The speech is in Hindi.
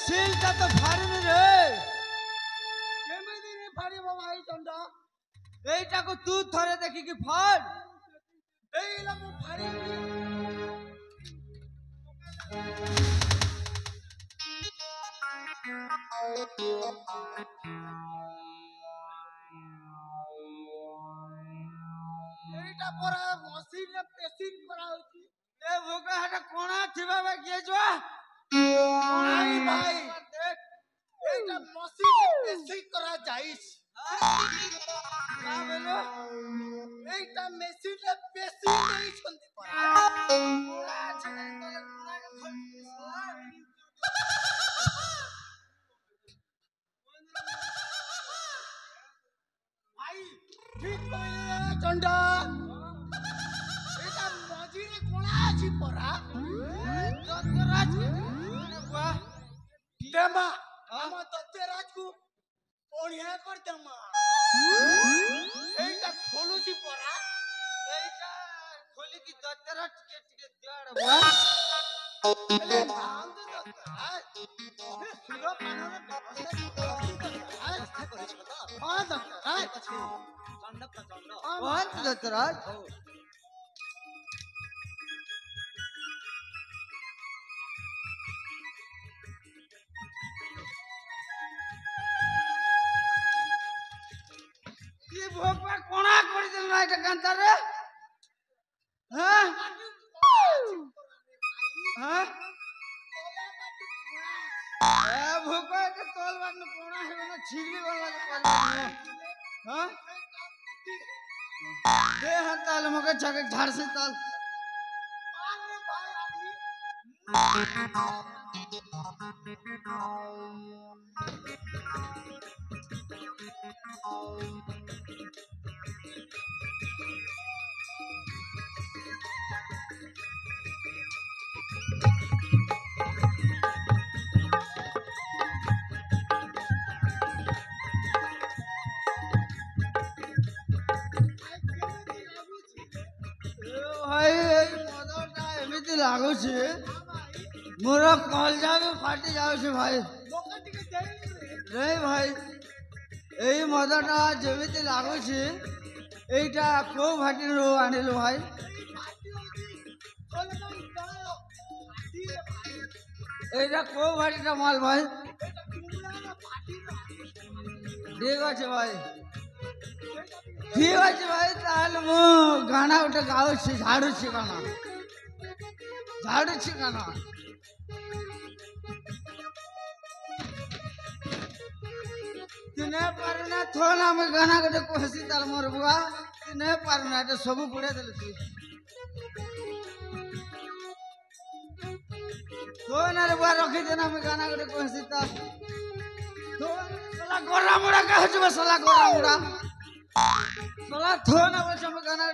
सीलटा तो फाड़नी रे केमिति रे फाड़िबो भाई चंदा एइटाको तू थरे देखि कि फाड़ एइला मु फाड़िबी एइटा परा मशीन रे पेसिंग करा होची ए भोका हटा कोना थिबा बे के जो भाई भाई देख एइटा मशीन रे पेसिंग करा जाइस का बेलो एइटा मशीन रे पेसिंग नहीं छंदी परा भाई ठीक कहले चंडा एटा मझिरे कोणा अछि परा दत्तराज वाह देमा हम दत्तराज को ओढिया कर देमा एटा खोलुची परा एइटा खोली कि दत्तराज के दियाड़ वाह एले नाम दे दत्तराज ए सुरो पानर व्यवस्था करिछ त हां दत्तराज कौन दत्तराज ये भोपा कोना कर देल ना एटा कांता रे हां हां ए भोपा के तोल बात में कोना है ना छिड़वी वाला के पाल हां दे हां ताल मके छके झाड़ से ताल मार रे भाई आदमी भाई मदरटा एमिति लागो छे मोर कलजा भी फाटी जाओ छे भाई लोका टिके देई रे रे भाई এই মজাটা যেমিতি লাগুছে এইটা কেউ ভাটিরু আনিলু ভাই এইটা কেউ ভাটিটা মাল ভাই ঠিক আছে ভাই ঠিক আছে ভাই তাহলে মু গানা গোটে গাউছি ঝাড়ুছি গানা ঝাড়ুছি গানা नहीं पारुना थोड़ा में गाना के कोहसी ताल मोर बुआ नहीं पारुना तो सब पुड़े देले तू तो ना रे बुआ रखी देना में गाना के कोहसी ताल तो साला गोरा मुड़ा का हजबे साला गोरा मुड़ा साला थोड़ा ना बस में गाना